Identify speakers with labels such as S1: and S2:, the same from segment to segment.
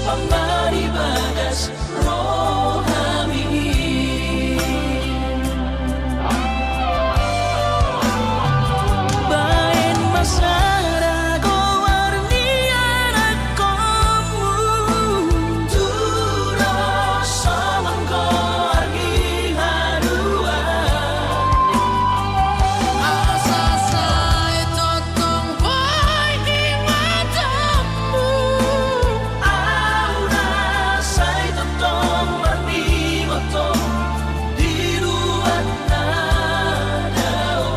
S1: pemberi bagas rohani. Bain masara ko warni anak komu turos saman ko argi hadua
S2: asa saya totong boy di matamu
S1: aura say totong warni motong diruat nadao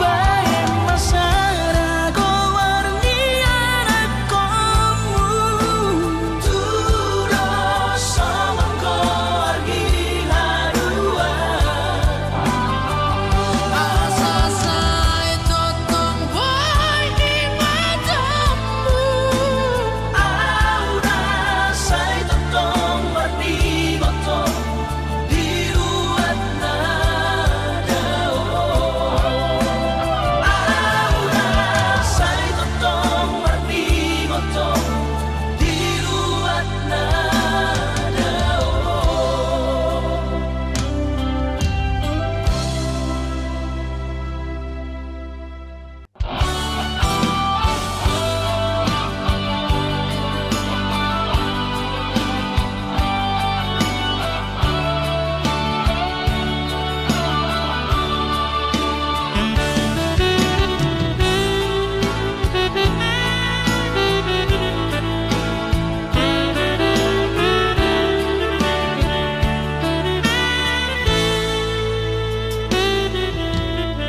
S1: bayan masara ko warni anak komu turos saman ko argi hadua
S2: asa saya totong boy di matamu
S1: aura say totong warni motong diruat nadao aura say totong warni motong diruat nadao.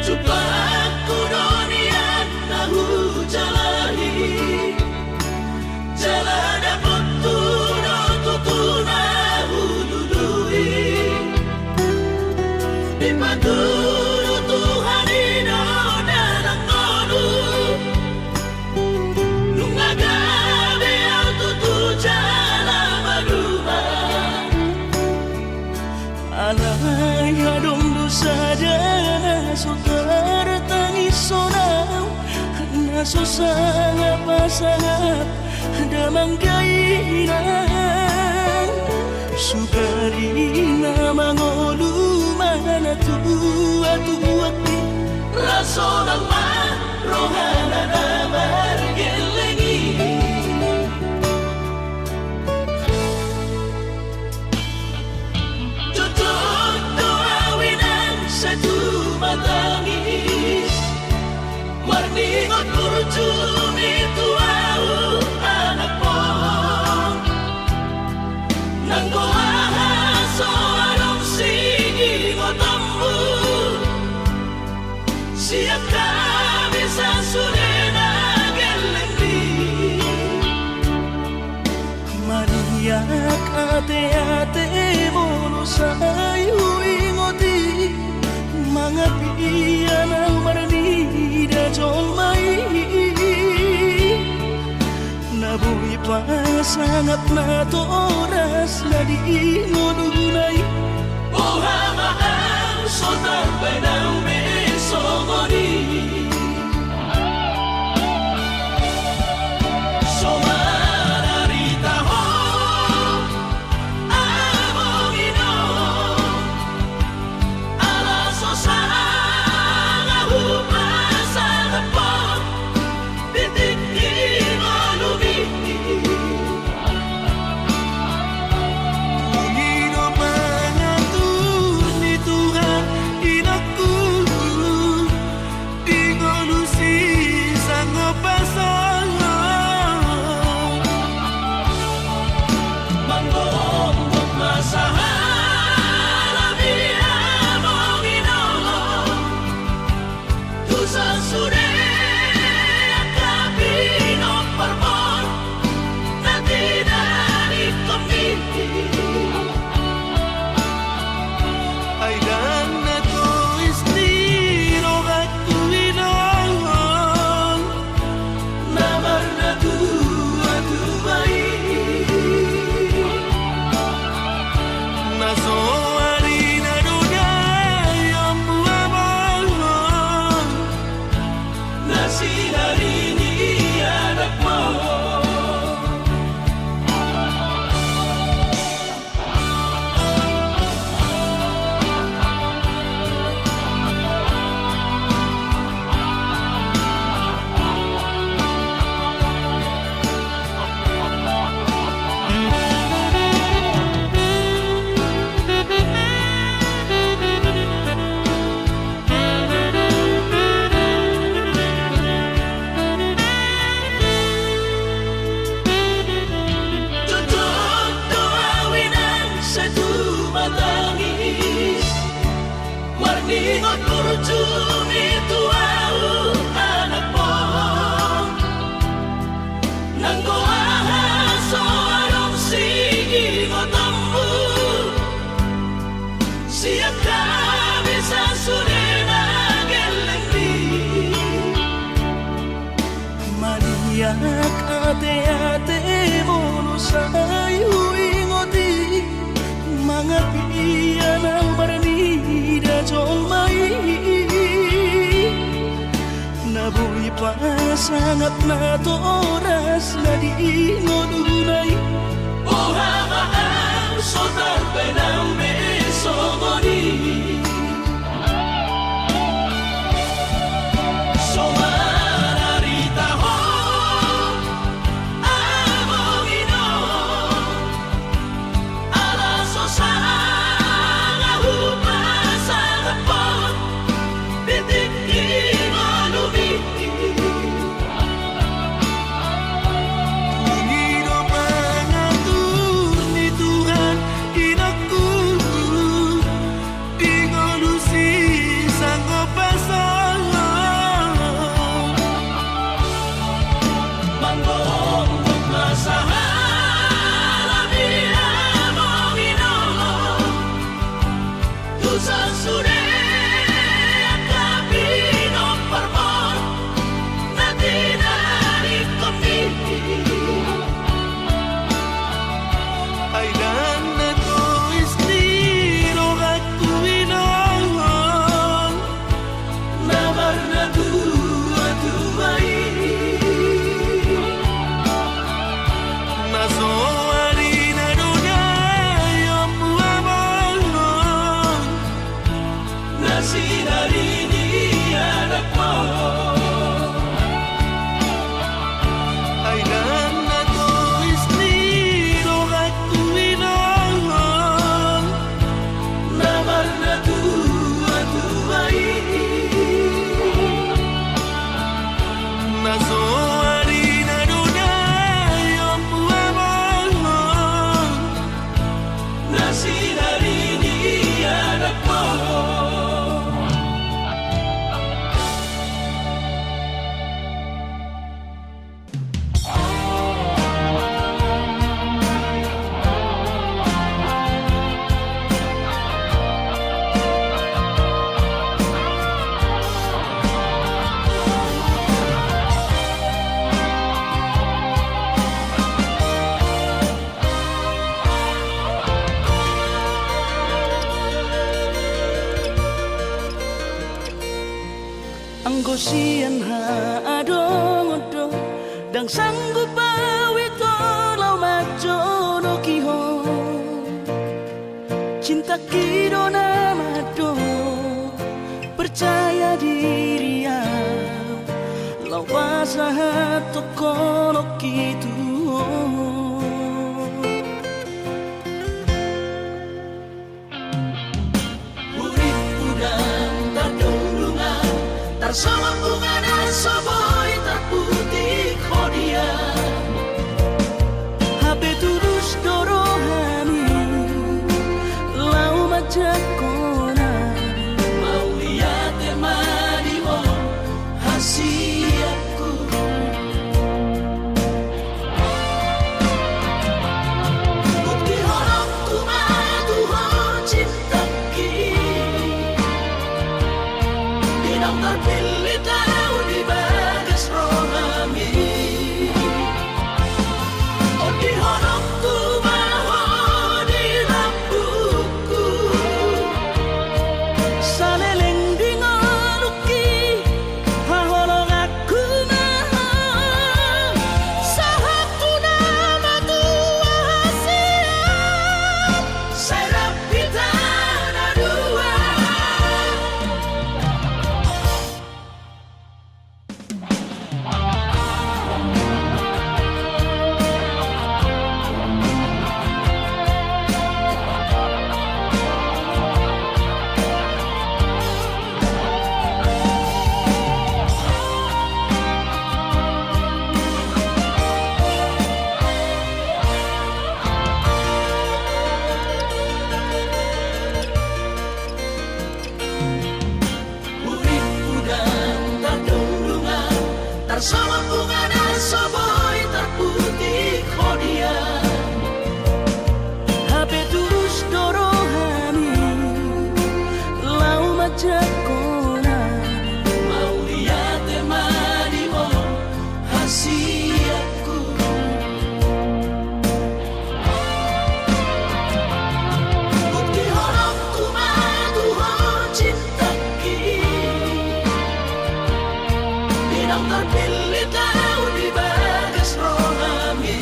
S1: Supaya ku dunia tahu jalahi jalan dapat tutuna hulului di paduru Tuhan ino dalam konu lungaga biar tutu jalan berubah alay hadong dosa dana sotar tangis sonau na susah pasangap damang kainan sugarina mangolu mana tua-tuati raso ng rohana na margelengi tutup tuawinan sa tumatangis warningot kurjumi tuau anak po nang kuahaso anong sige ngotammu siap kami sa surena gelengdi mariak ate-ate mono sayu ingoti mga piyan ang maranida jomay nabuhi pa sangat na toras na di ngununay buhamaan sotar benang mesomoni somararita ho amongino alaso sana hupasa na po titik inolumi Panginoon mangatur ni Tuhan inakku
S3: Nak ate-ate mo sa'yo ingoti mga piyan ang baranida jong mai nabuhi pa sangat na to oras na di ngodunay
S1: Ohamaan sotar penang besomoni Somararita ho amongino Alaso sa ngahupa sa kapon Bitik inolumi
S3: Pangino pangatur ni Tuhan inaku ingolusi sanggo pasang
S1: Manggong masahala amongino Tusan sure akabino parmon Natinari kami
S3: ay dan na to istiro aku inangon
S1: Namar na dua-duai
S3: nasoari na dunay ang buwabangon
S1: Nasinari ni anak mo
S3: ay dan na to istiro aku inangon
S1: Namar na dua-duai
S3: nasoari na dunay ang buwabangon
S1: Nasinari ni anak mo
S3: ang gosian ha adong odo dang sanggup pawito lau majo no kiho cinta kido na mado percaya diri ya lau pasahat toko no kitu
S1: Urip udang tardulungan Tarsama bunga na saboy terputih kodia
S3: Habe tulus dorohani lau majak kona
S1: Mau lihat emani mo hasiatku Bukti horok tumatuhon cintaki Inang terpilih tahu di bagas rohami Oh di horok tumahon di rambutku
S3: saleleng di ngaluki haholong aku mahal sahatu nama tua hasiat
S1: Serap kita ada dua Urip udang tardulungan Tarsama bunga na saboy terputih kodia
S3: habe tulus dorohani lau majak kona
S1: Mau lihat emani mo hasiatku Pinang terpilih tahu di bagas rohami.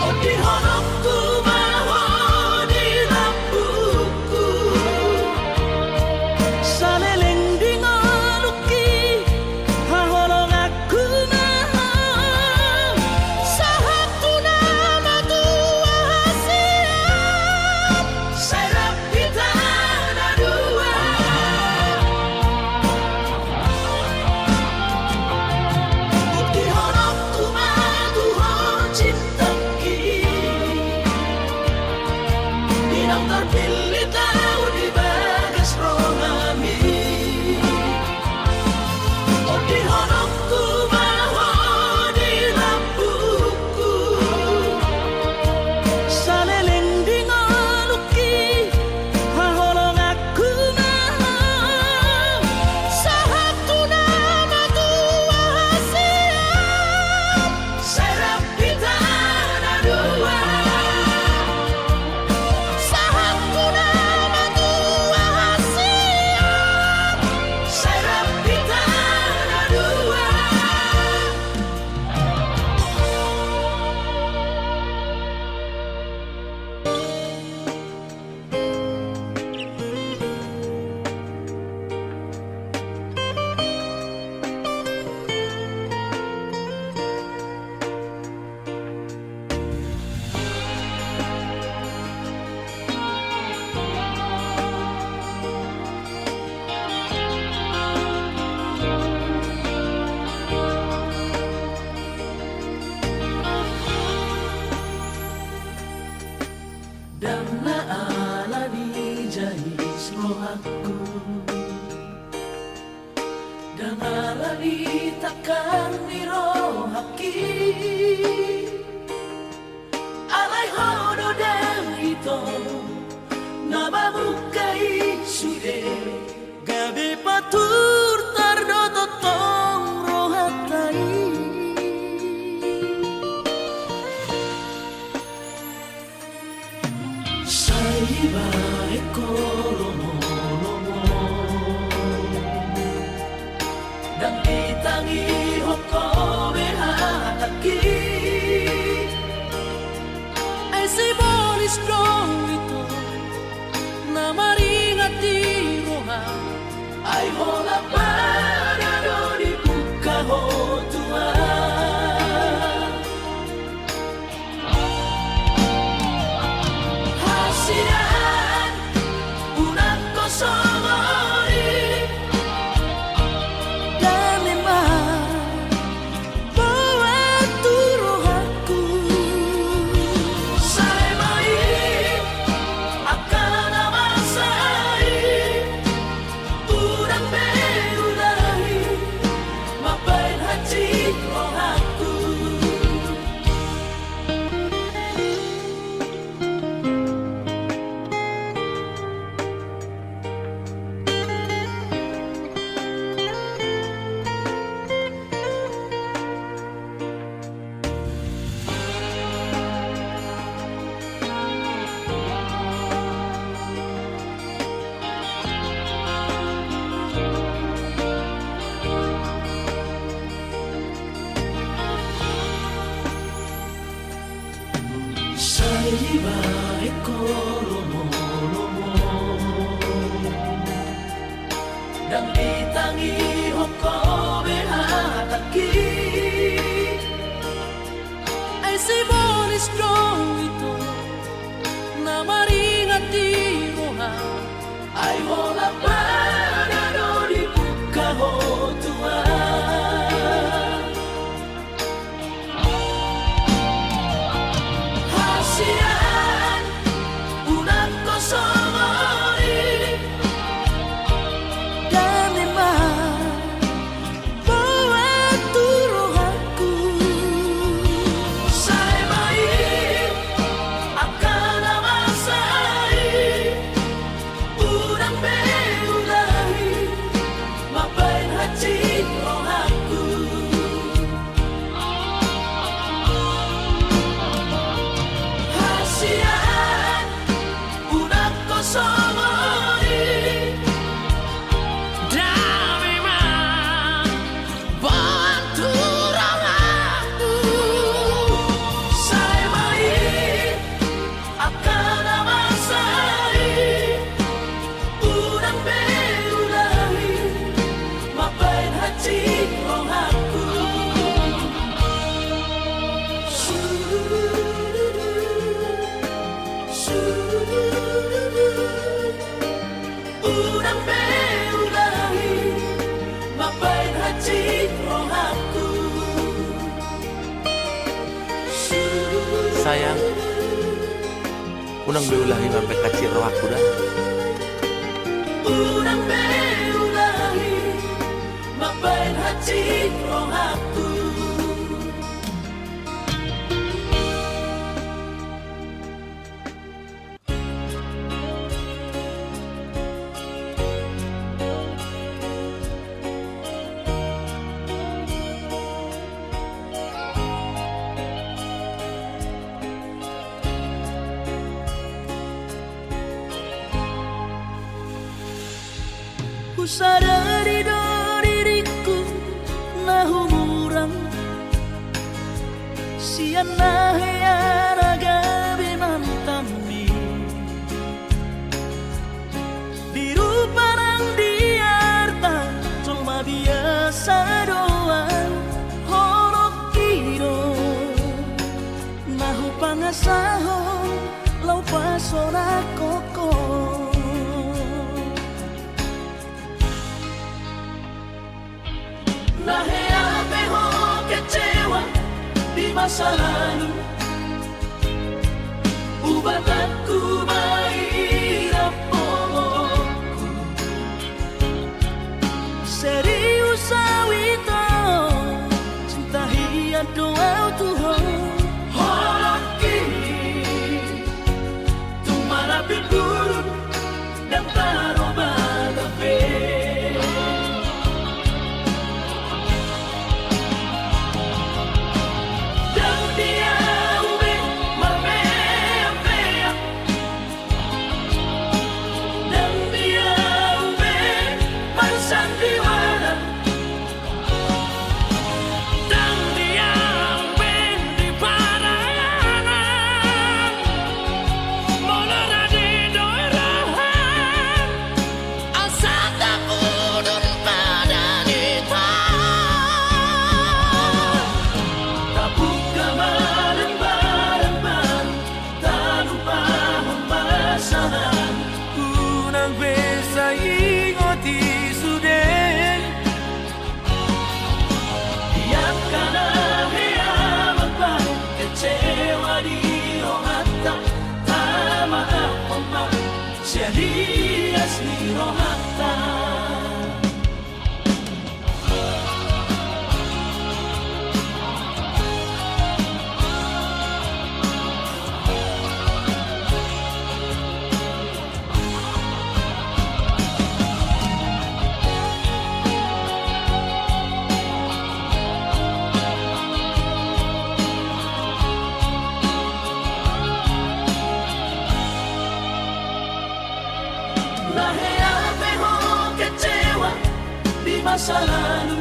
S1: Oh di honokku maho di lampuku.
S3: Saleleng di ngaluki haholong aku maha.
S2: Sahatu nama tua siap.
S1: Serap kita ada dua. Putih honokku maduho cintaki. Pinang terpilih tahu di bagas rohami. Oh di honokku maho di lampuku.
S3: Saleleng di ngaluki haholong aku maha.
S2: Sahatu nama tua siap.
S1: Serap kita ada dua.
S2: Sahatu nama tua siap.
S1: Serap kita ada dua. Dan ala di jahis rohaku. Dan ala di takar ni rohaki. Alay hono dan ito nabamukai sude.
S3: Gabi patur tardototong rohatai.
S1: Saiba ekolomo-lomo dan ditangi hokobe hataki.
S3: Ay si Boris Strong ito na maringat di roha.
S1: Ay hola panado di buka ho Tuhan. Hasidan unang kosongori.
S3: Dan memang bawa tu rohaku.
S1: Saya mai akan amasai. Urang berulahi mapain hati rohaku. Saiba ekolomo-lomo dan ditangi hokobe hataki.
S3: Ay si Boris Strong ito na maringat di roha.
S1: Ay hola panado di buka ho Tuhan. Hasidan
S4: unang beulahi sampai kacir roh aku dah.
S1: Unang beulahi mabain hati roh aku.
S3: Ku sadari do diriku nah umurang siana heana gabi mantami biru parang diarta cuma biasa doang horok kiro nahu pangasahon lau pasora koko.
S1: Nahea peho kecewa di masa lalu, ubat aku mahirap pomoku.
S3: Serius awito cinta hiya doa Tuhan
S1: Horok kini tumara biburun dan taroba gabe.
S3: Serius ni rohata
S1: Nahea peho kecewa di masa lalu,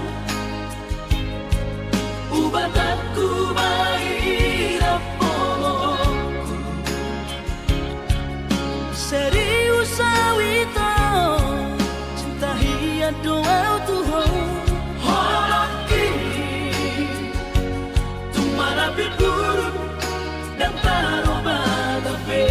S1: ubat aku mahirap pomoku.
S3: serius awito cinta hiya doa Tuhan
S1: Horok kini tumara biburun dan taroba gabe.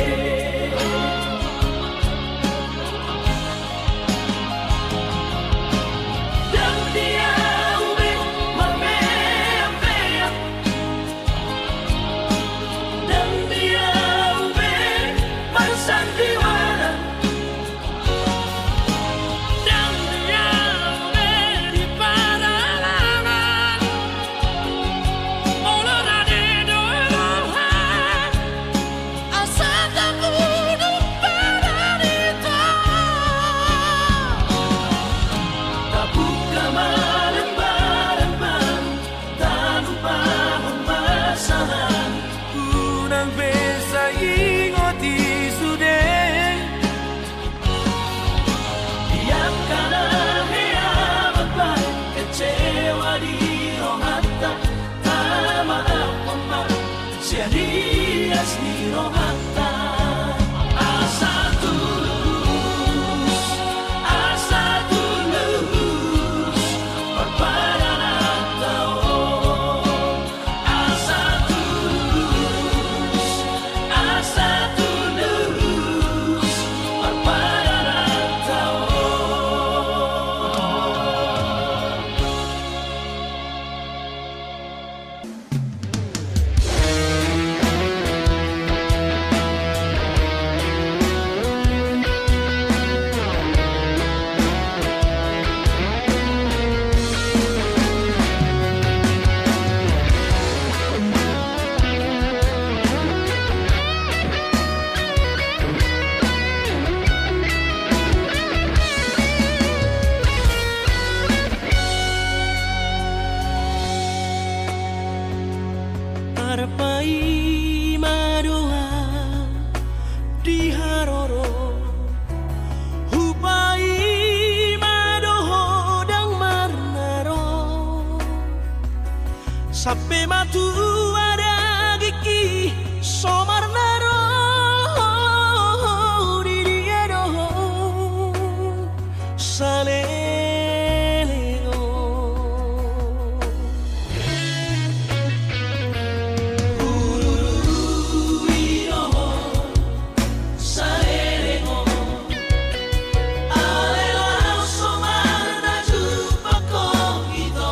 S3: Sampai matu ada gigi somar naro di dia doho saleo ururui doho saleo alelo somar na jupa ko ito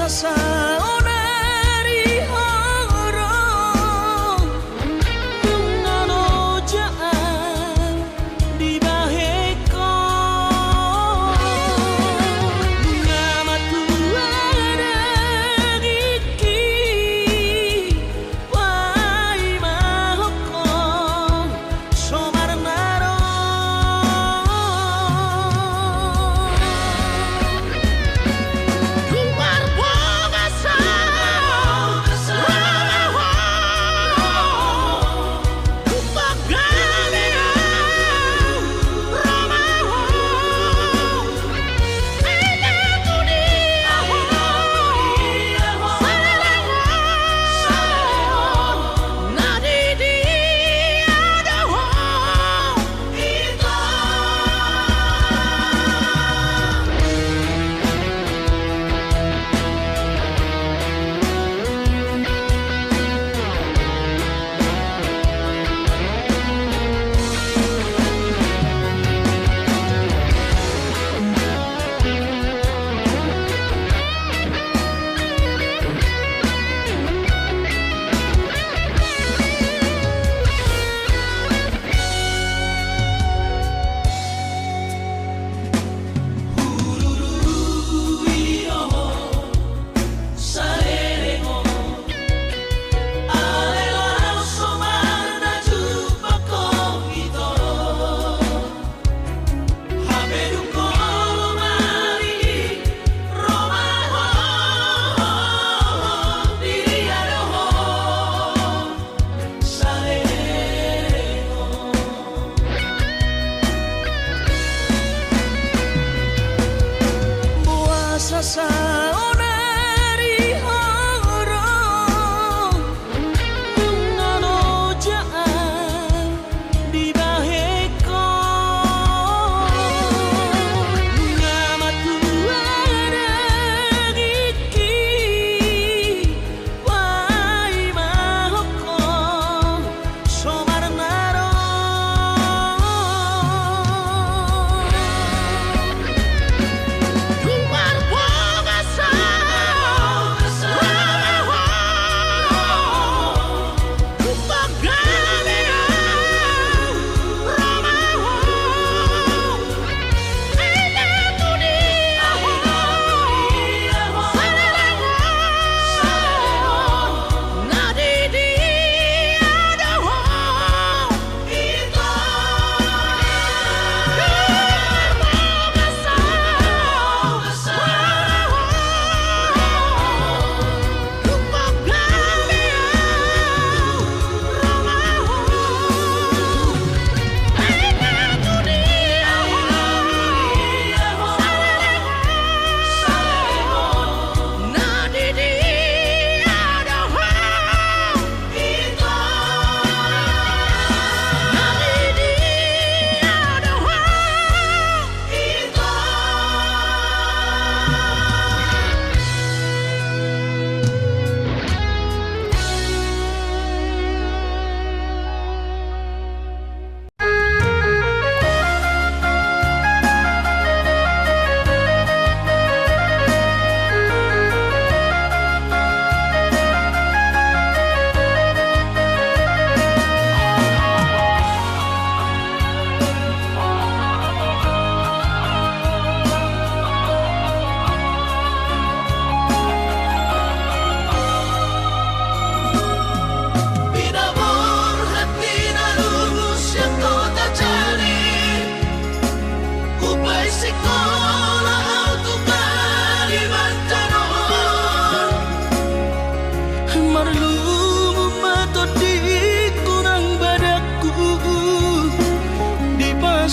S3: saonari horong ngano jaan di baheko ngamatu ada giki wai mahoko somar naro
S2: Luar biasa, saonari horong ngano jaan di baheko ngamatu ada giki wai mahoko somar naro luar biasa.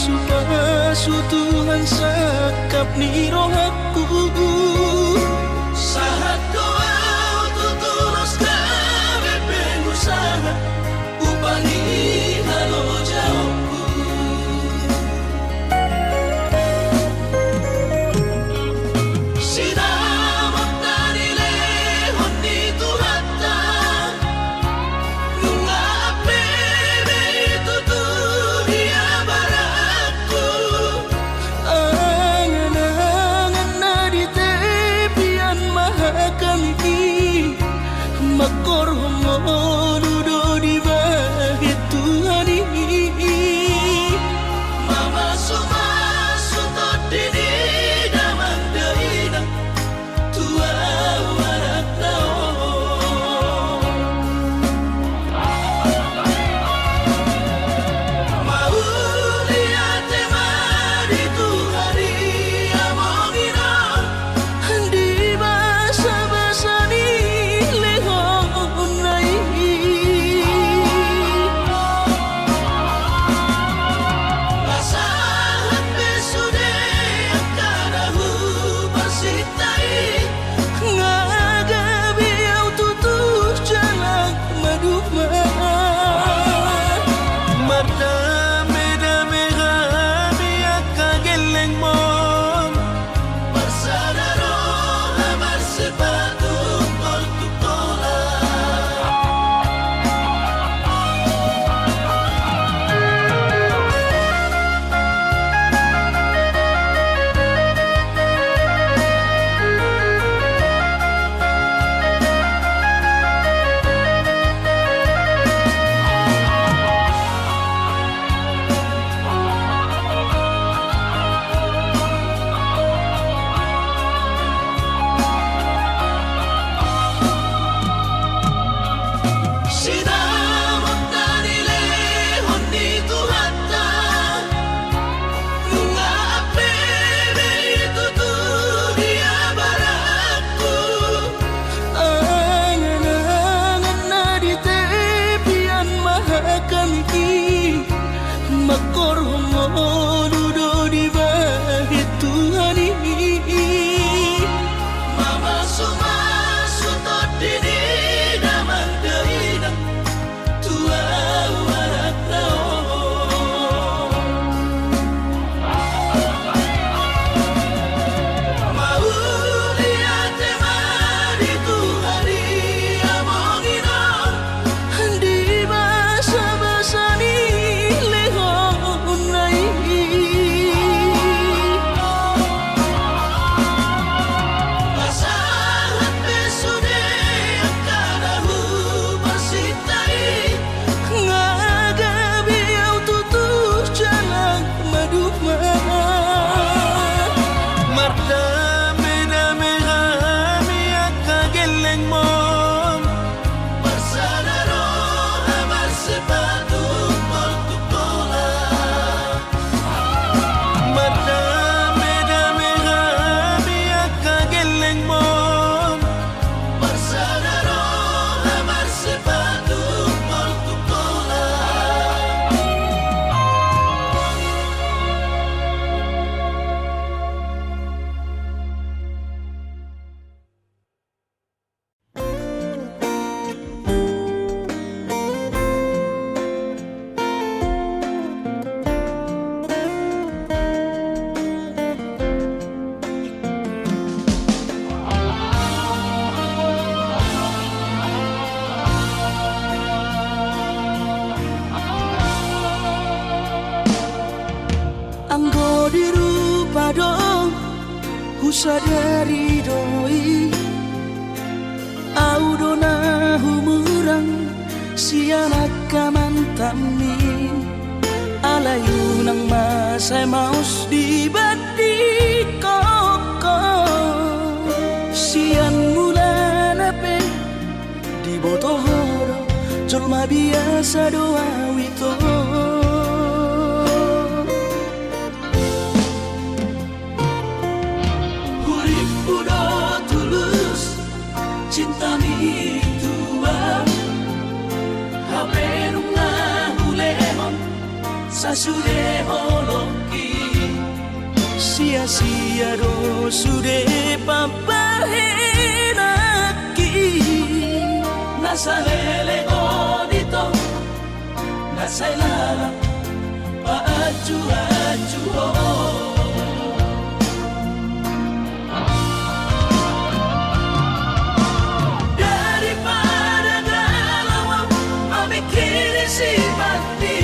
S2: pasu-pasu Tuhan sakap ni rohaku
S3: Sahat doa tutulus kami pengusaha Upani halo jauhku Sinamot na nilehon ni Tuhata Nung apebe tutulia barakku
S2: Angan-angan na di tepian mahakami Makor homonudo di bahit Tuhan
S3: Mama sumasu todini damang deina Tua warak nao Mauliate mari Tuhari amongina
S2: Di basa-basa ni lehon nai
S3: Basahan besude akadahu pasitai
S2: Ngagabi au tutus jalan maduma Madame-dame kami akageleng mo
S3: Bersadaro amar sepatu kol tukola Sinamot na nilehon ni Tuhata Nung apebe tutulia barakku
S2: Angan-angan na di tepian mahakami Makor homonudo di bahit Tuhan
S3: Mama sumasu todini damang deina Tua warak nao Mauliate mari Tuhari amongina
S2: Di basa-basa ni lehon nai
S3: Basahan besude akadahu pasitai
S2: Ngagabi au tutus jalan maduma Madame-dame kami akageleng mo
S3: Bersadaro amar sepatu kol tukola
S2: Madame-dame kami akageleng mo
S3: Bersadaro amar sepatu kol tukola
S2: Anggo dirupa dong Husadari doi Audona humurang Sianak kamantami Alayu nang masay maus di badi koko Sian mula nape Di botohoro Jolma biasa doa wito
S3: Hurip udah tulus cinta mi tua HP nunga hulemon sasude holoki
S2: sia-sia do sude papahenaki
S3: nasa lele dito nasa ilala paaju-aju daripada galau memikiri si mati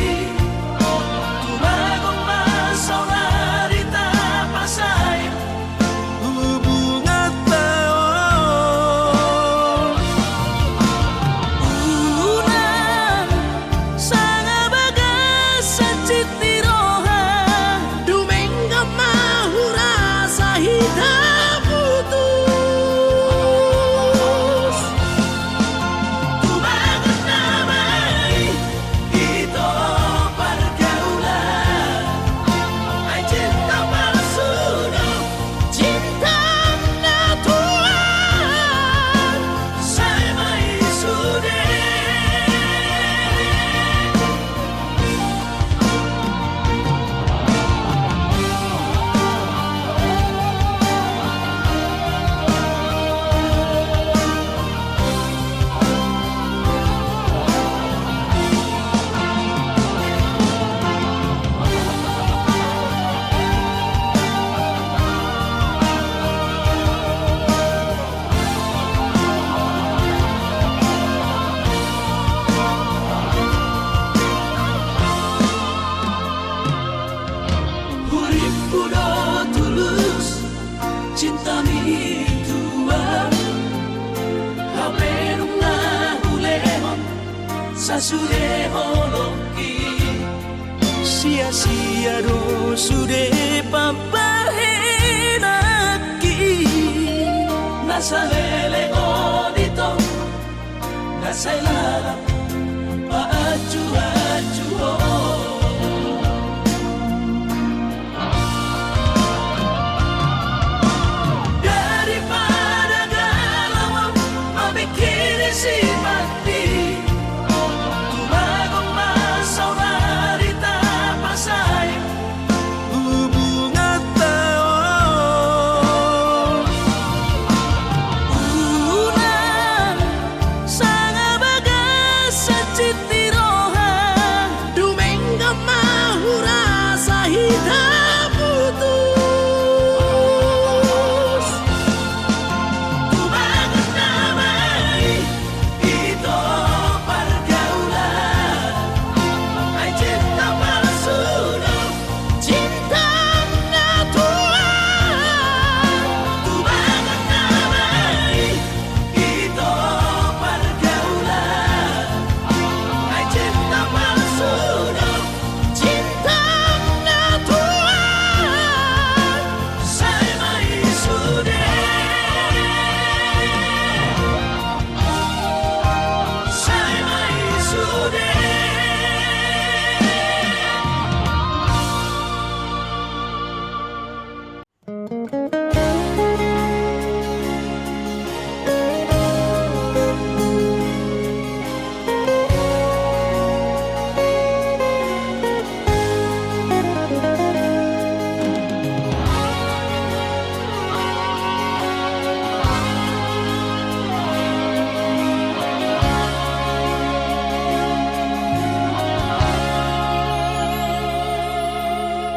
S3: tumagong masaw na di tapasay
S2: hubungan taon unang sanga bagas sa citiroha dumengga mahura sa hidup putus
S3: tumagot na may ito pergaulan ay cinta palsu
S2: cintang natuan
S3: saya may sude Urip kudo tulus cinta mi tua hapenung na hulehon sa sude holoki
S2: sia-sia do sude papahenaki
S3: nasa lele dito nasa ilala paaju-aju daripada galau memikiri si mati tumagong masaw na di tapasay
S2: hubungan taon unang sanga bagas sa citiroha dumengga mahura sa hidup putus
S3: tumagot na may ito pergaulan ay cinta palsu
S2: cintang natuan
S3: tumagot na may ito pergaulan ay cinta palsu
S2: cintang natuan
S3: saya may sude saya may sude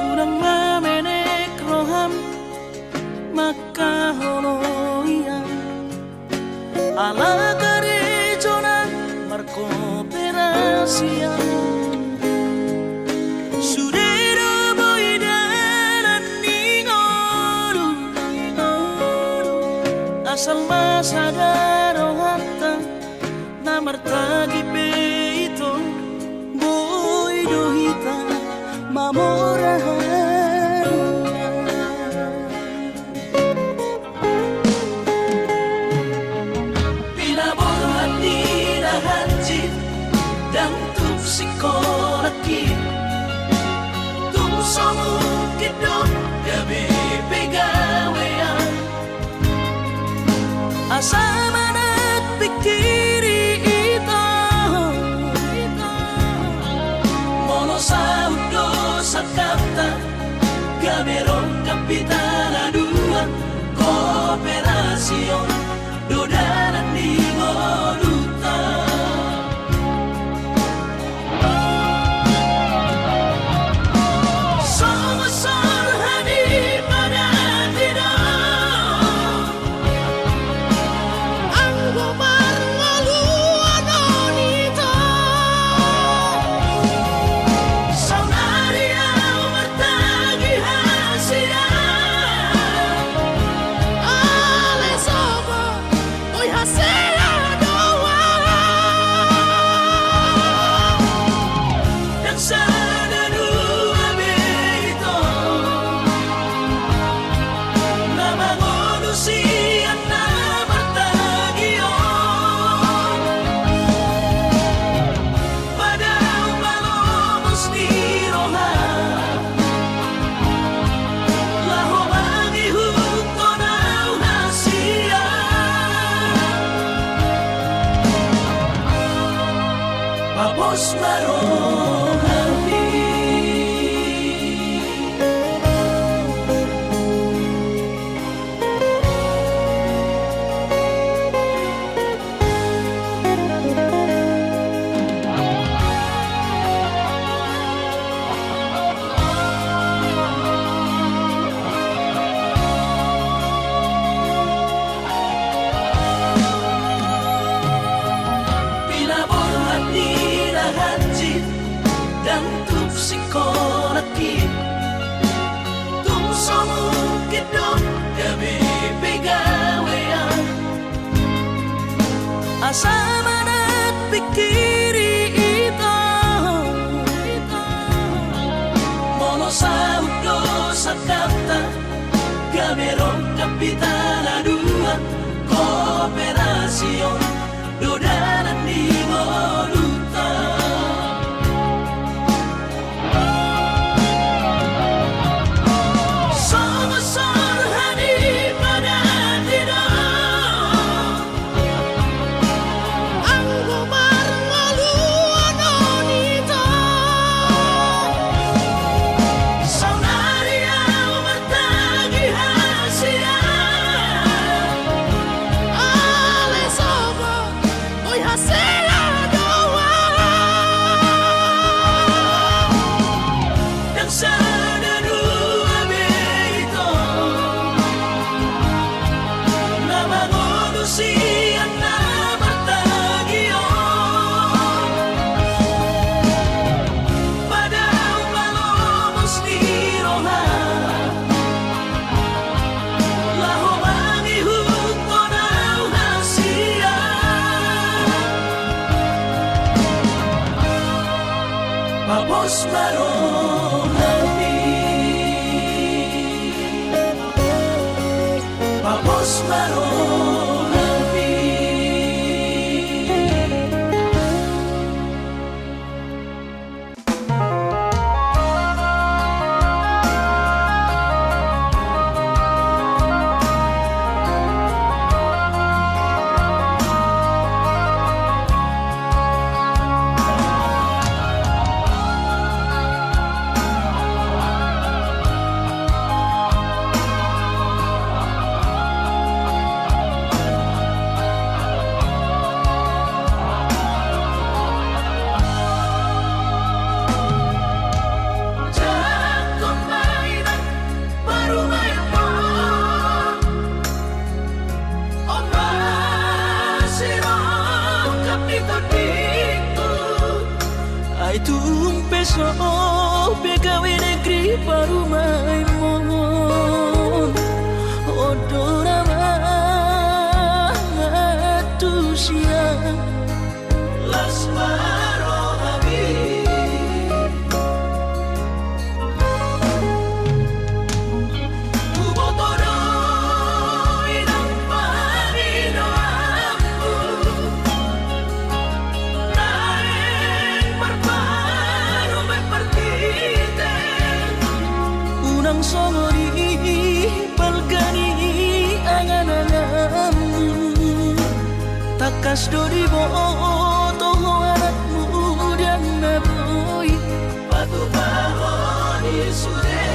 S2: urang mamenek roham makaholoian ala gerejonan berkooperasian sudero boidanan ningolu asal masadaro hatta namartagi peito boidohita mamorahan
S3: pinaborhan ni nahanjit dan tuk sikolaki tuk somukit dong gabi pegawean
S2: asa managpikiri ito
S3: mono sa udo sa kap Gameron Kapitana Dua Kooperasion Dodanan di Moduta Song Hani pada tidak Anggo Marmalu Anonita Saunaria Mertagi Hasia Ale Sobo Oi Hasia Doa Dan sana dua beito Nama manusia nama tagion Pada umalomos di roha Laho mangihut tonaw hasia Papos marohami Pinaborhat ni Rahanjit dan Tupsikonakit Tumsomukit dong kami pegawean
S2: Asa manat pikiri ito
S3: Mono sa hukdo sa kata Gameron Kapitana Dua Kooperasion Dodanan di Moduta Song Hani pada tidak Anggo Marmalu Anonita Saunaria Mertagi Hasia Ale Sobo Oi Hasia Doa Dan sana dua beito Nama manusia nama tagion Pada umalomos di roha Laho mangihut tonaw hasia Papos marohami Papos marohami Jakon mainan baru main pon Oma sirong kapito dito
S2: Ay tumpeso pegawai negeri baru main mon Odora matusia
S3: Las marohami Ubotodo inang panino aku Naeng marparo may partite
S2: Unang songori palgani angan-anganmu Takas dori boto anakmu dan naboy
S3: Patu pahon isude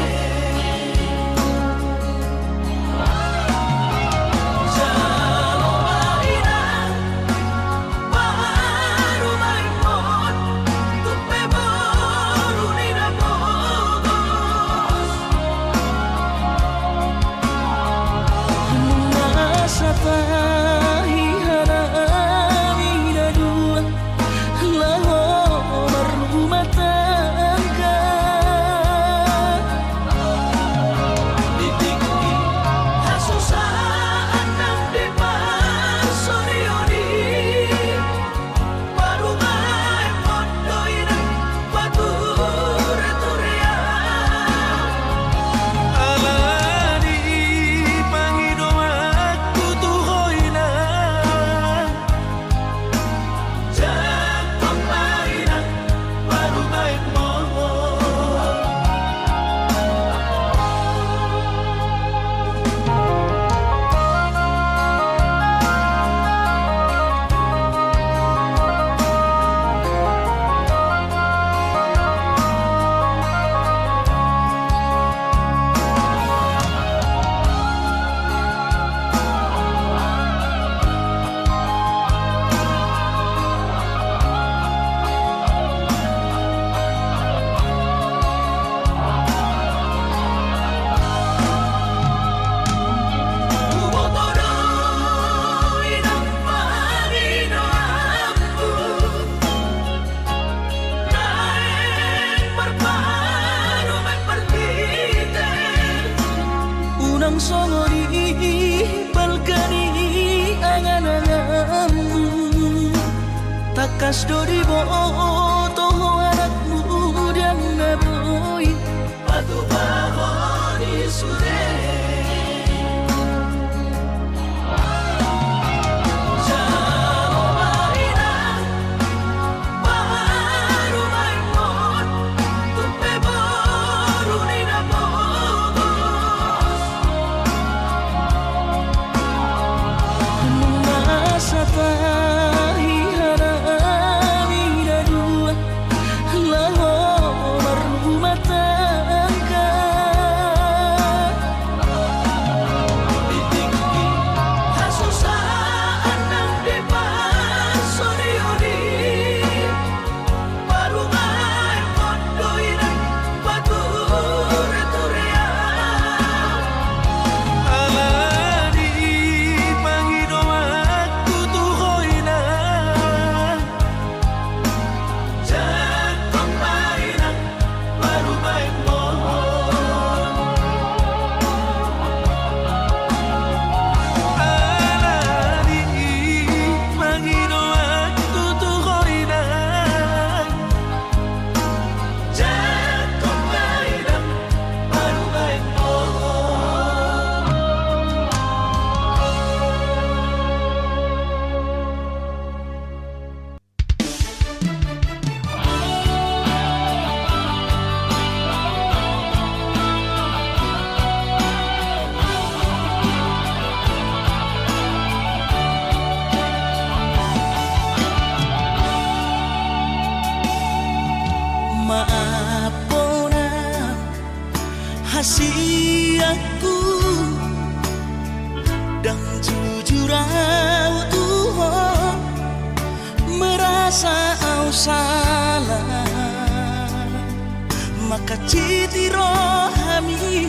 S2: Nang songo di balkani angan-anganmu takas dori boto anakmu yang naboy
S3: Batu bahori sude Jalo maina Baru main mon Tupe baru nina bogos
S2: Masa tahi harami dua lahor rumah tangga
S3: Ditinggi Hasusaan ng depan Sorioni Baru main mon Doiran Batu returea
S2: Alani pangido aku tuhoy na
S3: Jatong mainang Baru main mon
S2: Alani pangido aku tuhoy na
S3: Jatong mainang Baru main mon
S2: Maafkan hasi aku dan jujur Tuhan merasa au salah maka citi rohami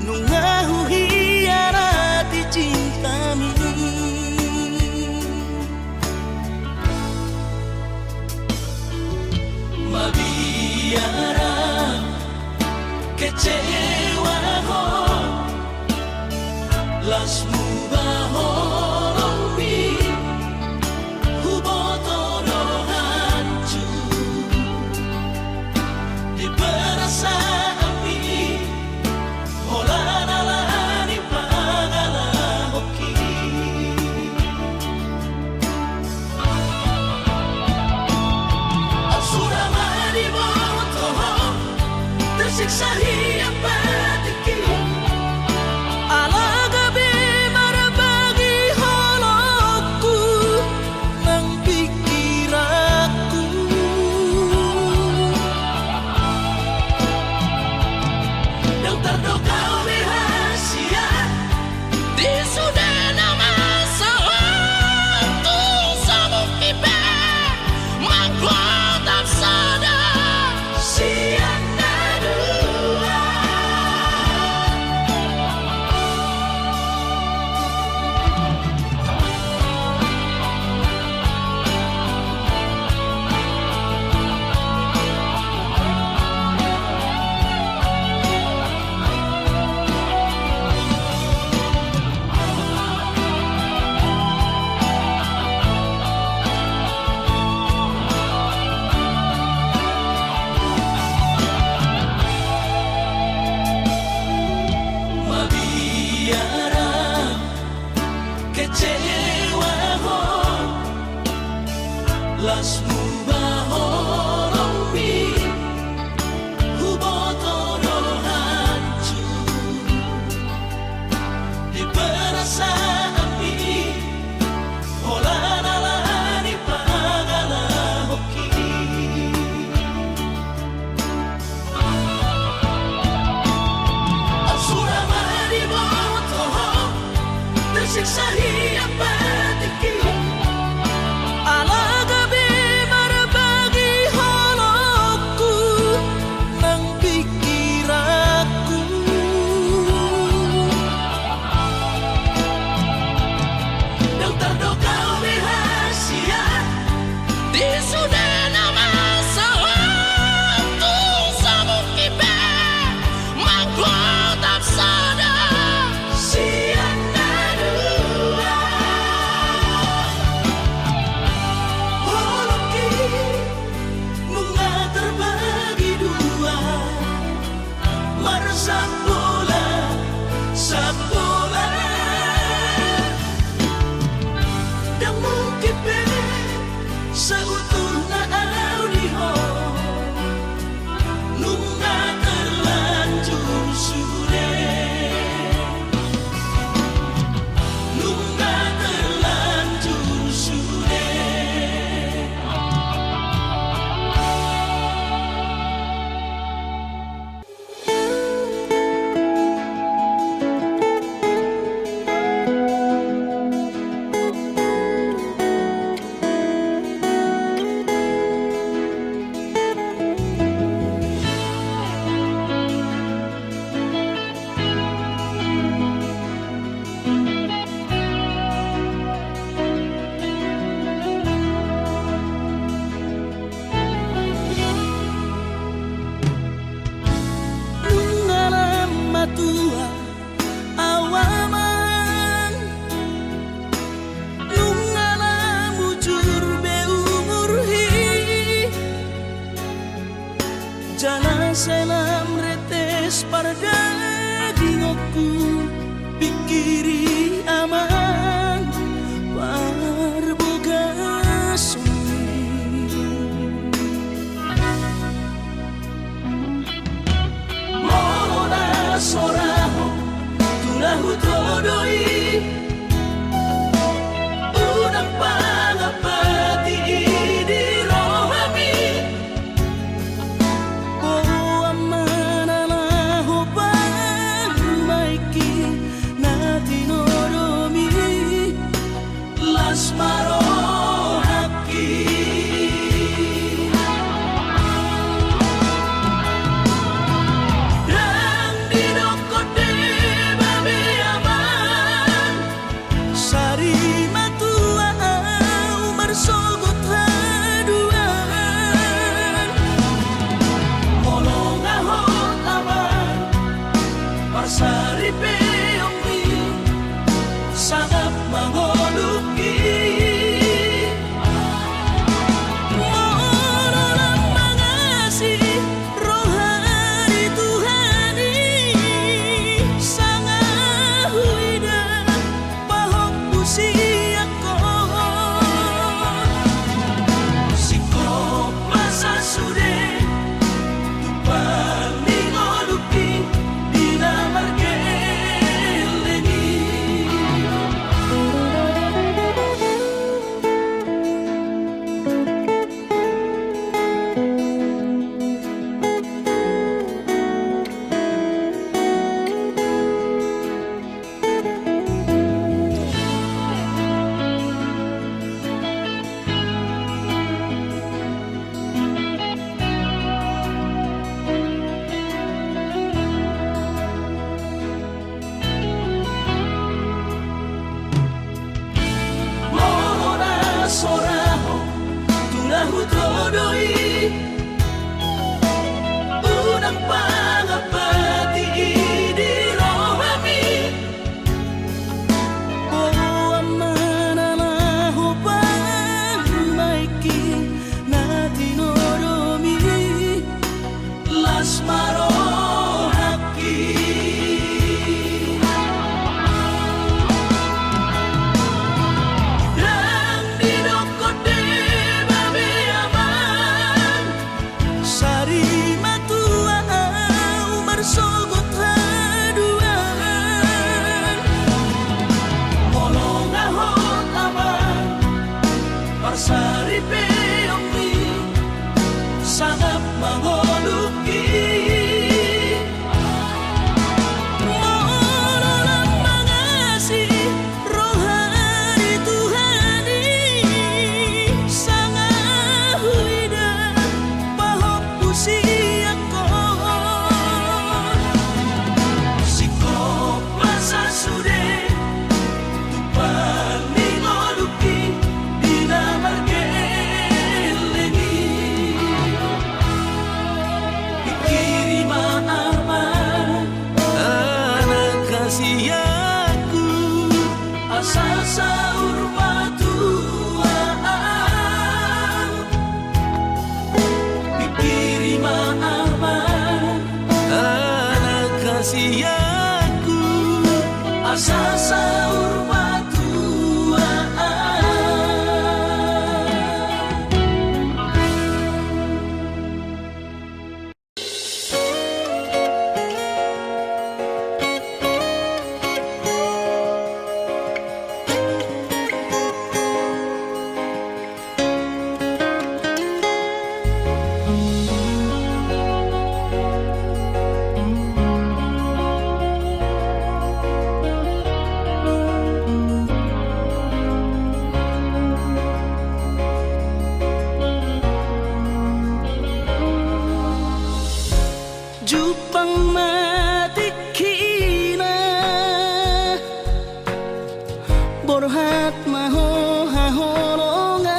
S2: nungahu hianati cintami
S3: Mabiara kecewa ho Lasmu bahoromi Hubotono hancur Di perasaan ini Holanalani pangalahoki Sudah mari botoh Tersiksa hiang batiki
S2: Alaga be marabagi holoku nang pikiranku
S3: Yang terdoka rahasia Di sudah nama sewaktu Sabuk kipe Mangkuat dan sadar Siang dua Sabola
S1: Dan mungkin
S3: Seutuhna audio Nunga terlanjur sudah Nunga terlanjur sudah
S2: Nungalam matua awaman Nungalam bujur beumurhi Jana selam retes parda dingoku pikiri aman parboga sumi
S3: Mona soraho Tunahu todoi Unang pangapati di rohami
S2: Oh amana hubang maiki na tinoromi
S3: Las marohaki Dan didokote babe aman
S2: Sari matua umar sogot haduan
S3: Molong ahot aman Parsari peongmi Sangat mangoluki
S2: Morolang mangasi rohani Tuhani Sangat huida pahok usiako
S3: Sikop masa sude Tupang ningoluki Dinamarge
S2: rahasiaku.
S1: Asa sahur batuaan.
S2: Jupang matikina borhat maho haholongan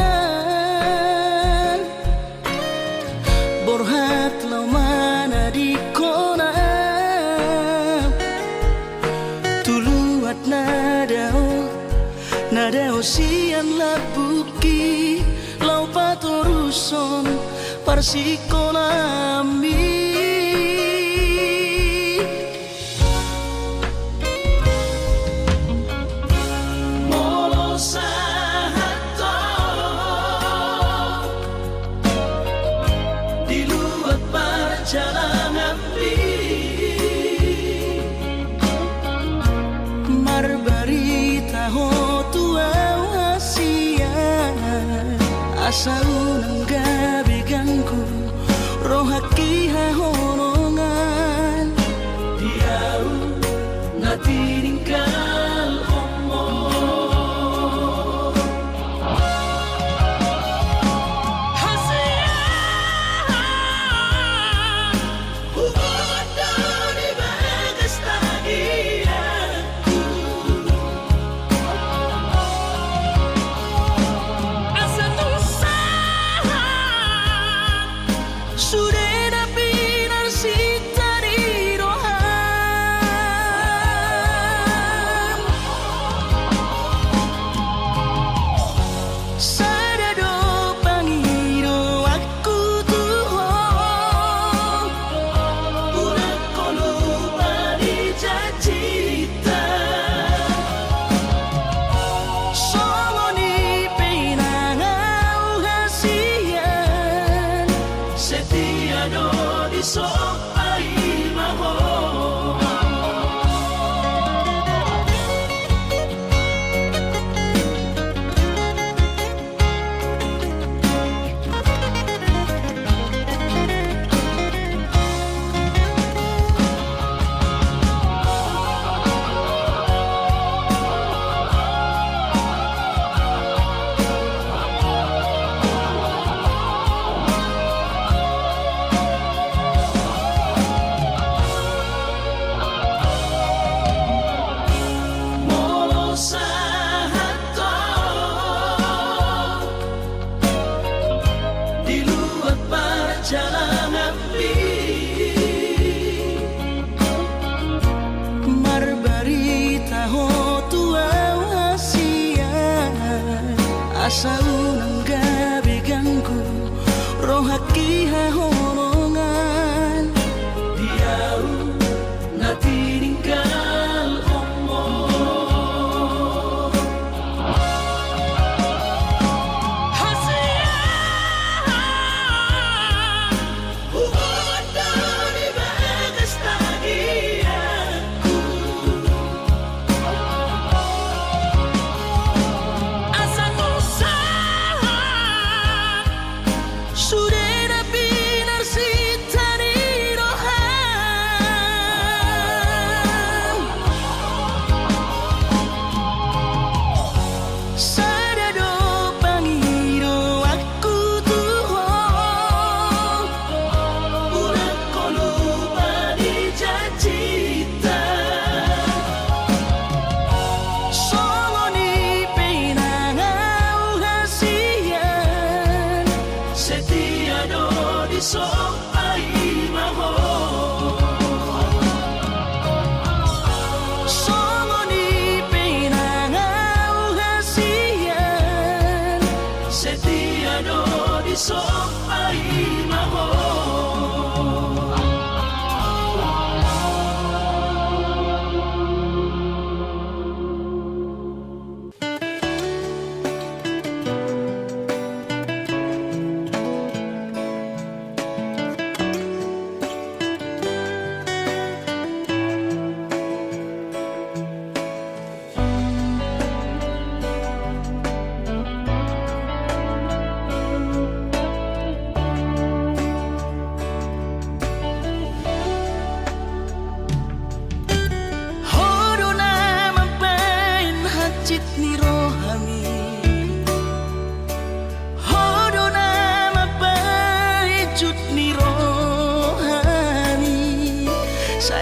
S2: borhat lau mana di kona tuluat nadao sian labuki lau patoruson parsikonami. Marbarita ho tua wasia asa unang gabi ganggu rohaki hahonongan
S1: Diau na tininggal omo.
S2: asa unang gabi ganggu rohaki hahonongan
S1: Diau na tininggal omo.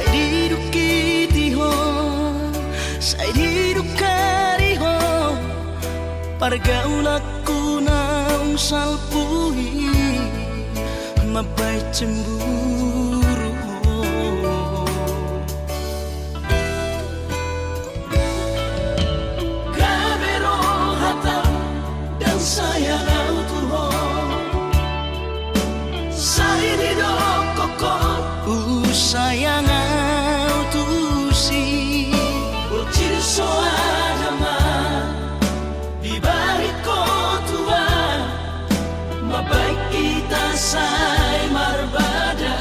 S2: Sai didukiti ho, sai didukari ho, pargaulaku naung salpui mabai cemburu.
S3: Kabero hatam dan sayang autuho Sari di dokokon
S2: Sayang autusi
S3: Urcir soadama Di balik kotua Mabaik kita say marbada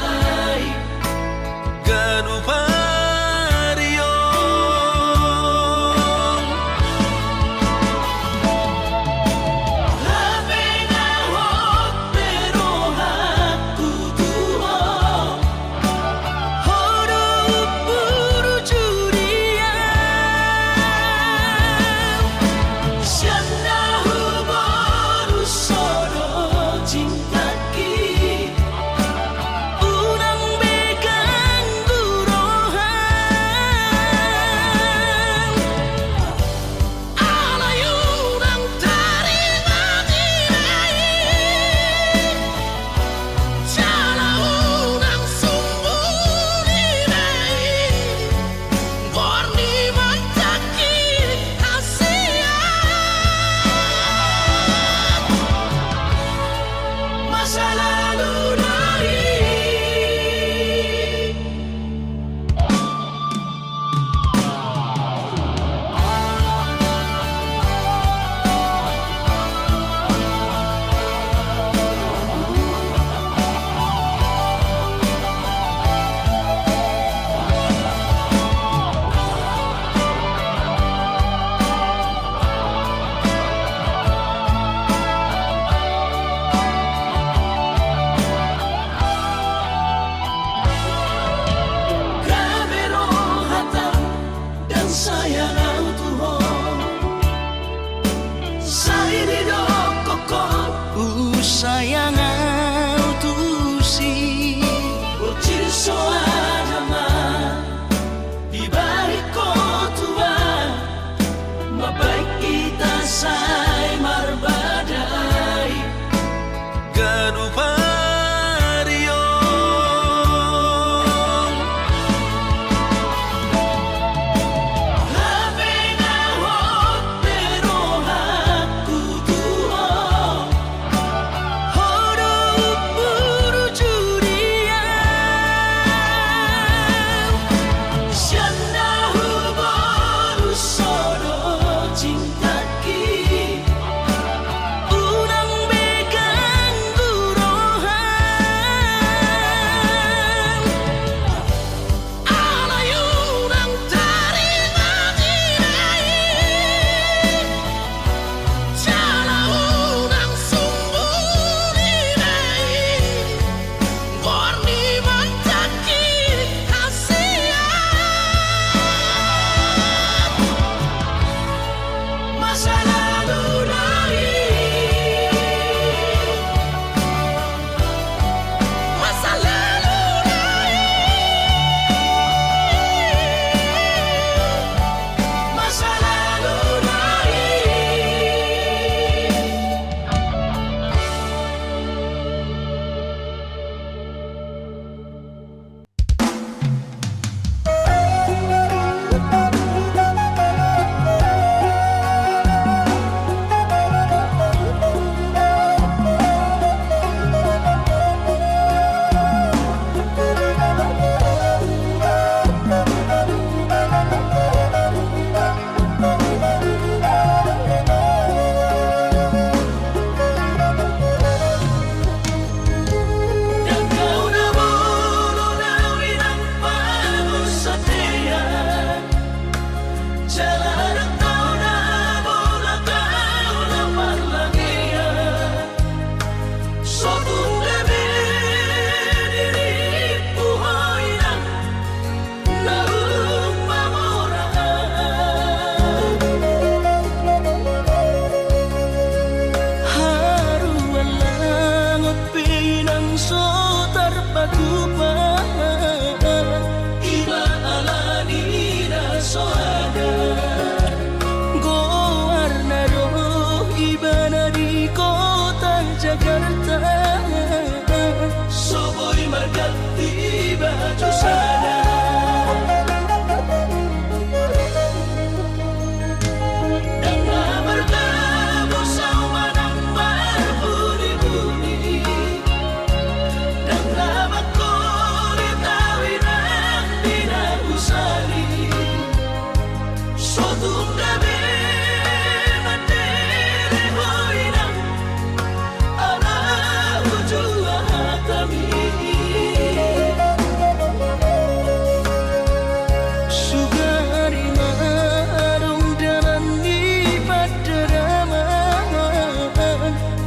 S2: Sugari marung dalam di padaraman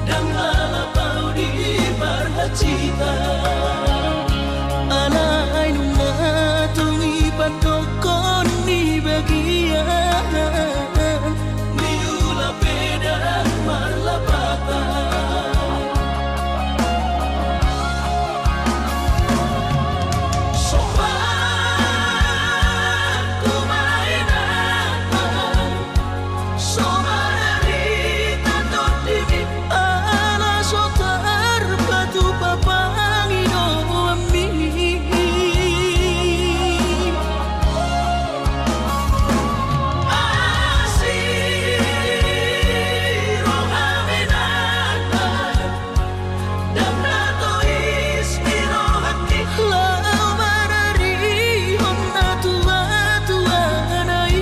S3: Dan lalapau di Barhacita
S2: Alay nungatungi patokon di bagian
S3: Miula pedang marlapatan Sopan kumainan Somari tatot dimi
S2: Ala sotar batu papangino ami
S3: Asiro aminan Dan nato ismiro hati
S2: Lau marari honna tua nai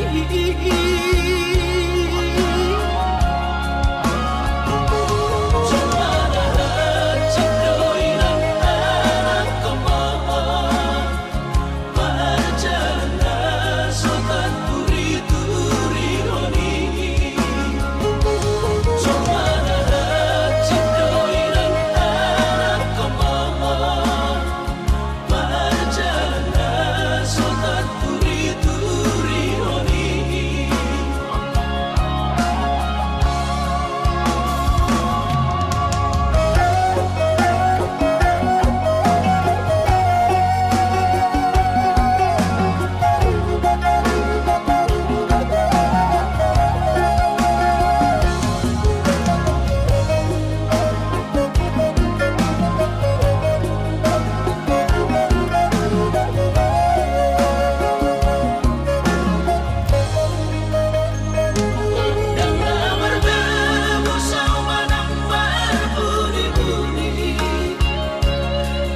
S3: Dan bertemu sama nambar bunyi-bunyi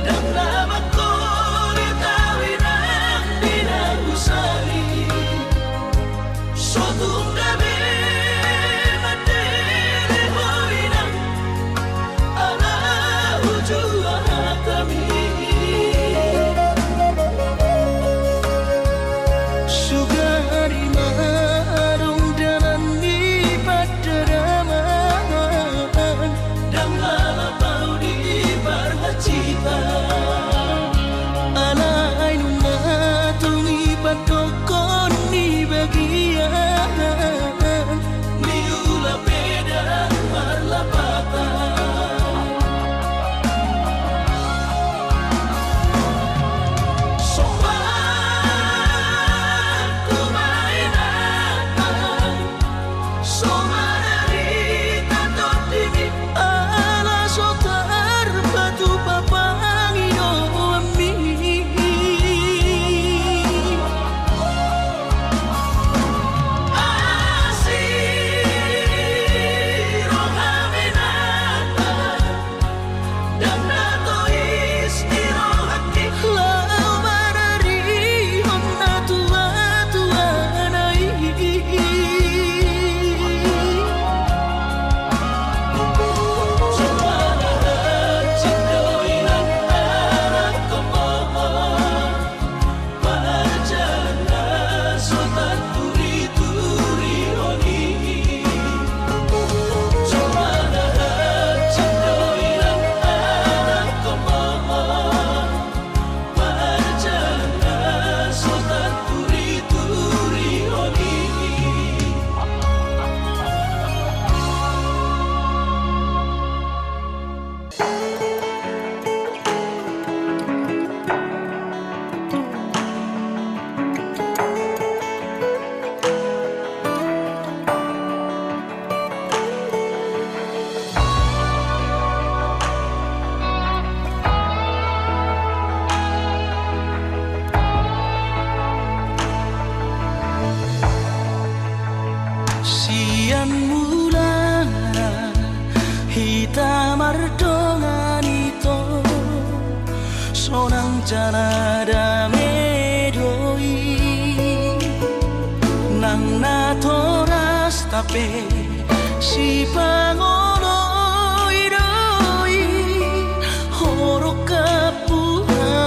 S3: Dan nama kulit awinang dinagusari Sotung gabi materi hoinang Ala ujua hatami
S2: Sugari marung dalam di padaraman
S3: Dan lalapau di Barhacita
S2: Alay nungatungi patokon di bagian
S3: Miula pedang marlapatan Sopan kumainan Somari tatot dimi
S2: Ala sotar batu papangino ami
S3: Asiro aminan Dan nato ismiro hati
S2: Lau marari honna tua nai Sian mula hitam ardongan itu sonang janada medoi nang natoras tape si pangono idoi horo kapuhasian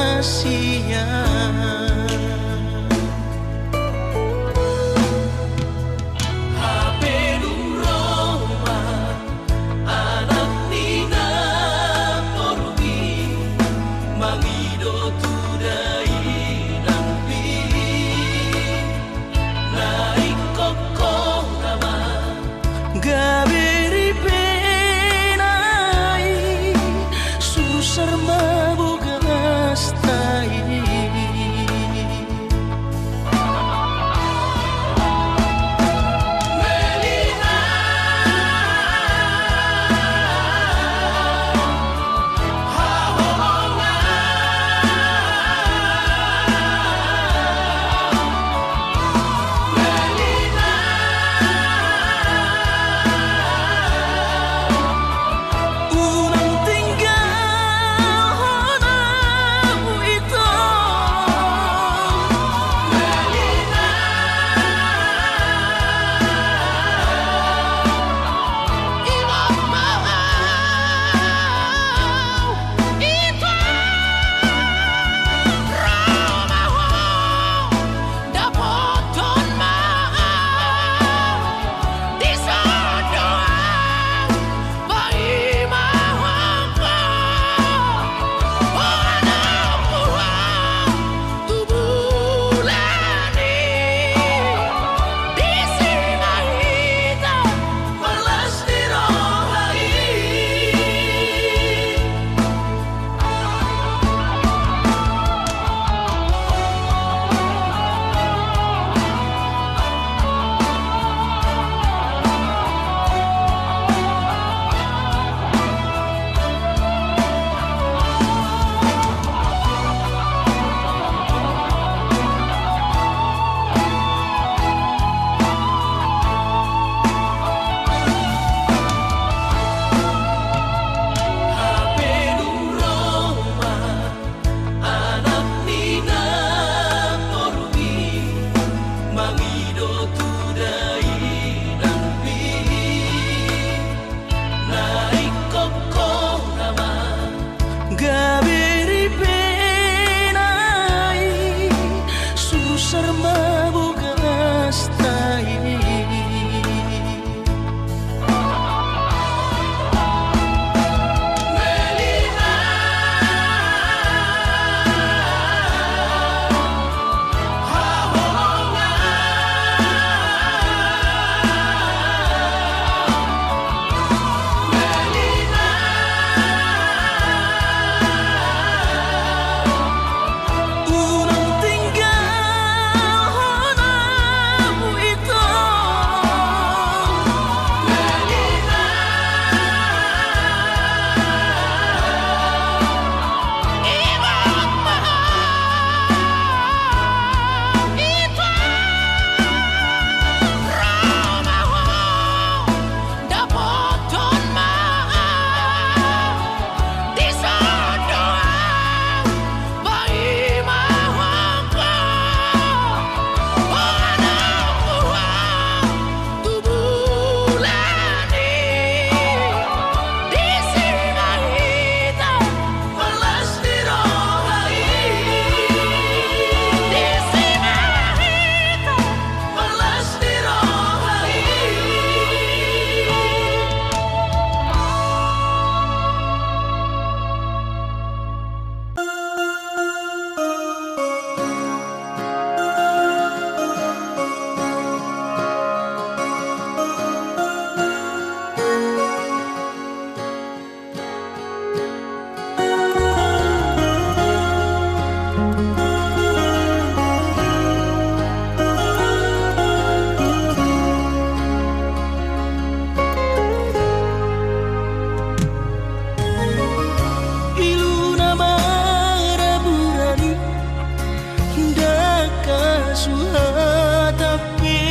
S2: hatapi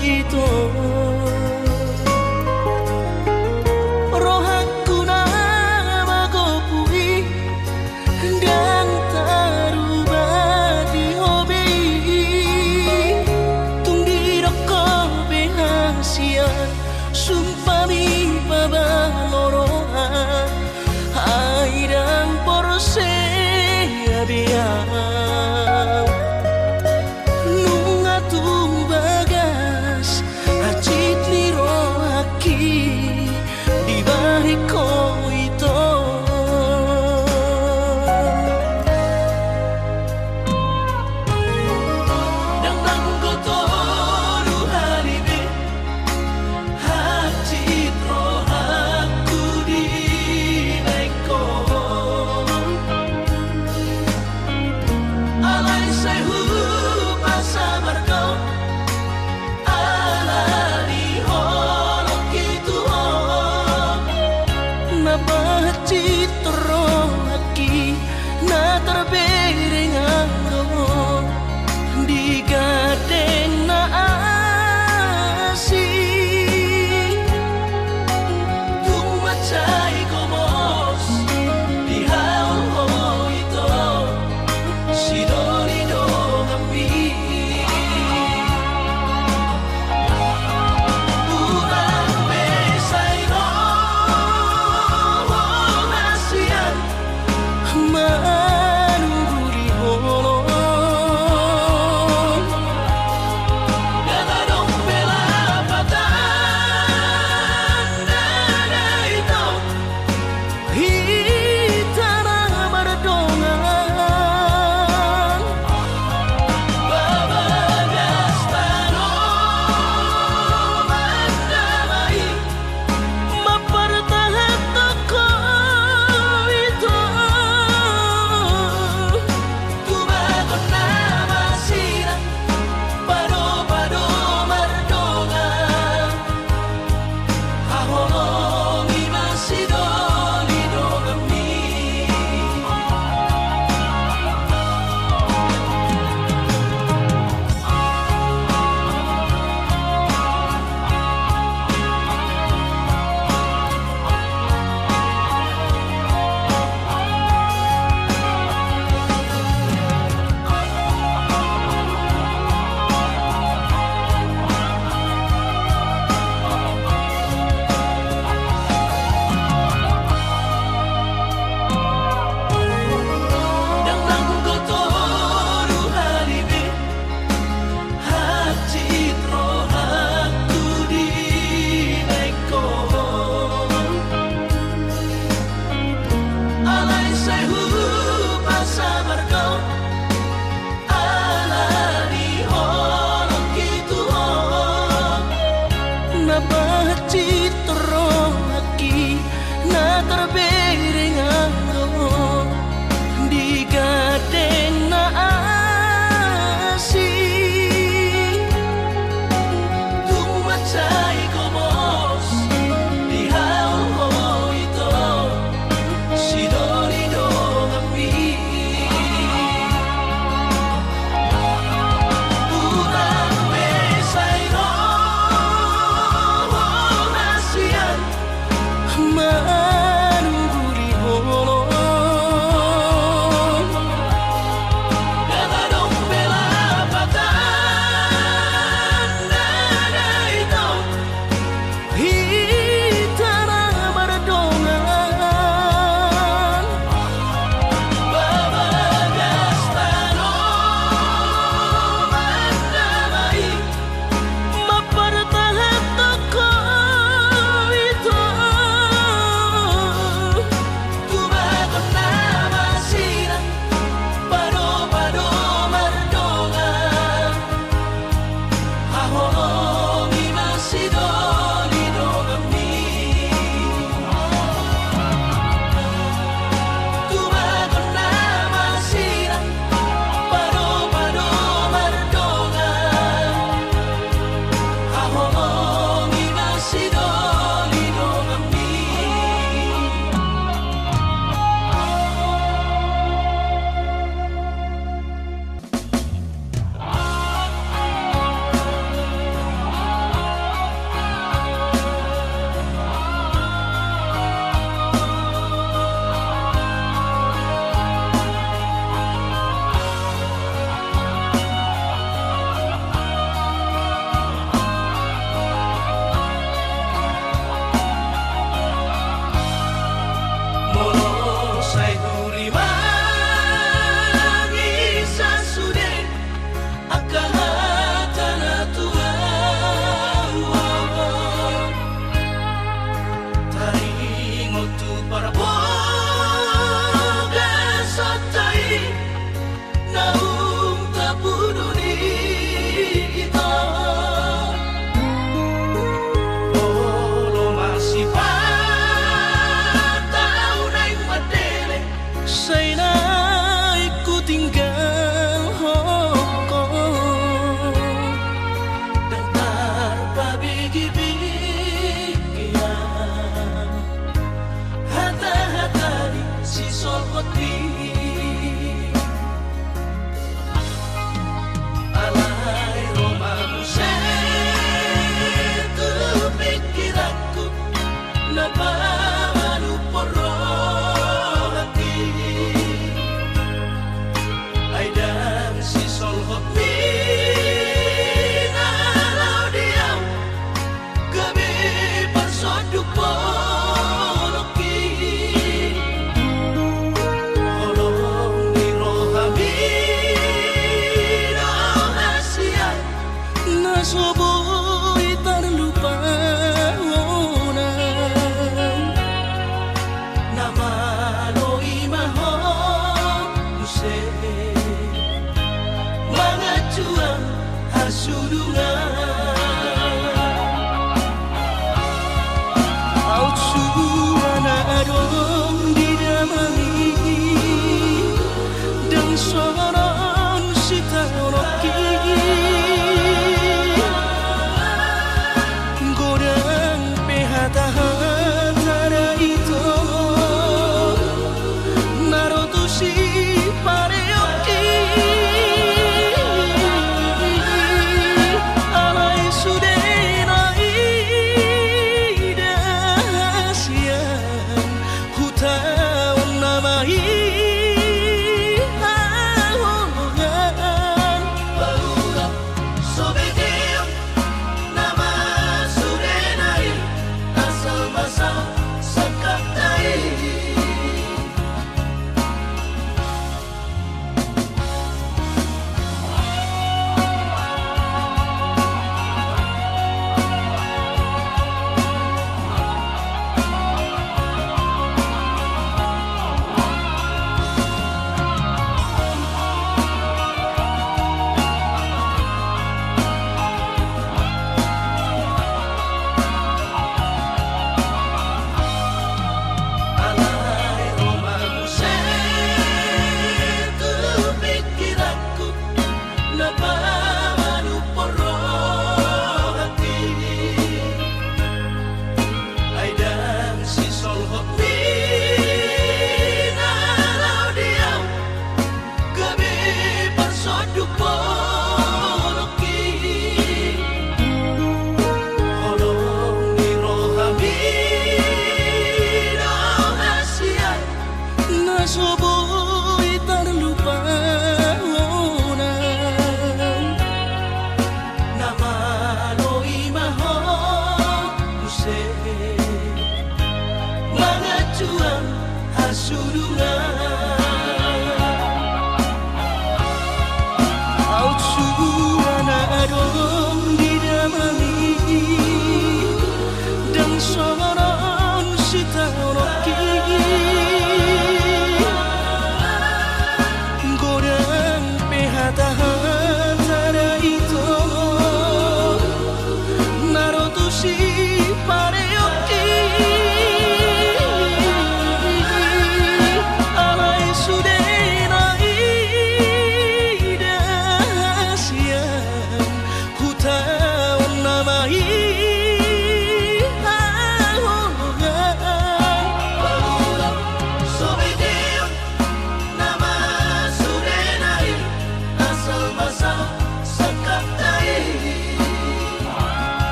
S2: itu. Roh aku nama kopui dan tarubah di hobi. Tunggi roko behasian sumpah mi babalorohan airang porse abiang nunga tu bagas aci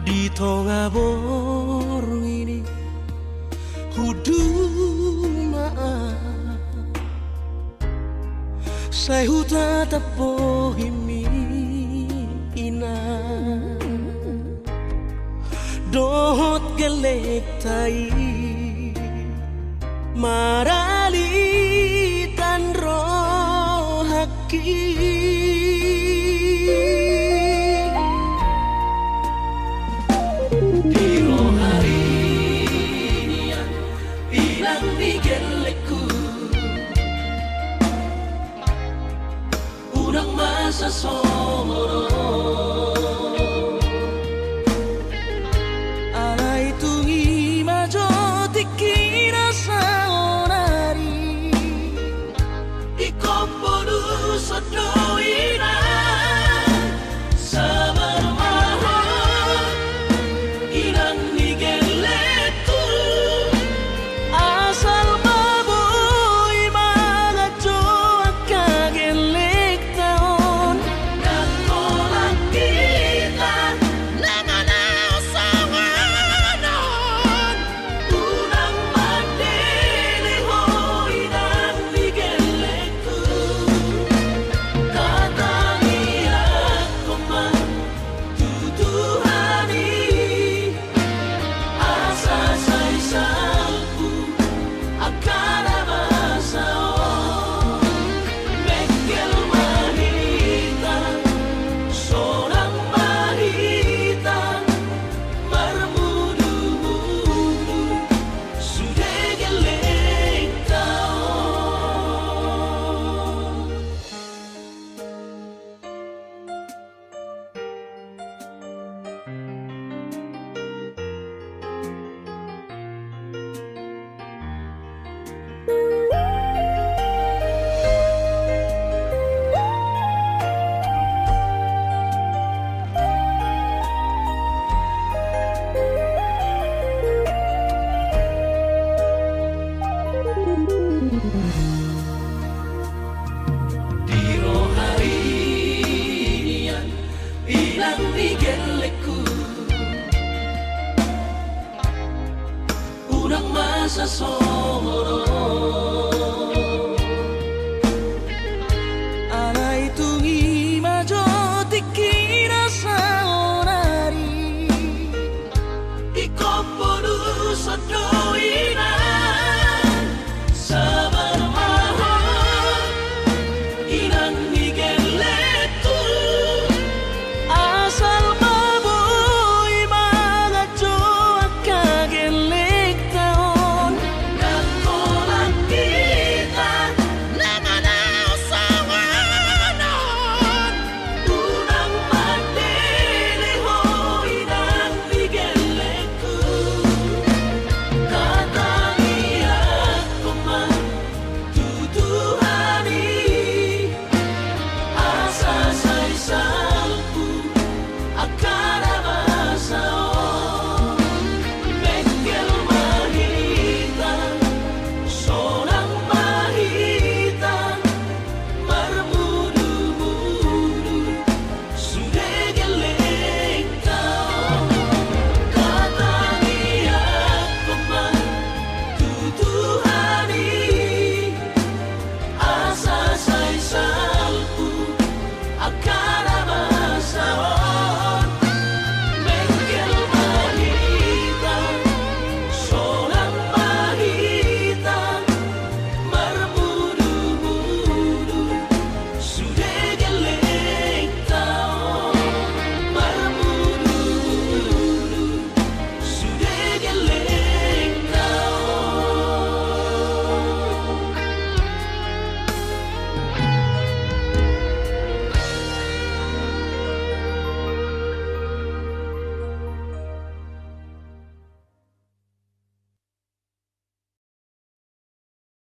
S2: di tengah borong ini kudu maaf saya tetap bohimi ina dohot gelek tai marali tan rohaki
S3: Diro hari ini yang hilang di gelekku Urang masa somoro
S2: alai tungi majo tikira saonari
S3: Ikomponu sodoina Sabar mahal Hilang di gelekku
S2: asal maboy mga joa kagelek taon
S3: Dan tolak kita
S2: nananaw sa nganon
S3: Unang mandiliho Hilang di gelekku Katangian ko man tutuhani Asa sa'y salpu Akala masao Mekil mahita Sorang mahita Marmudu-mudu Sudah geleng taon Diro hari ini yang hilang di gelekku Urang masa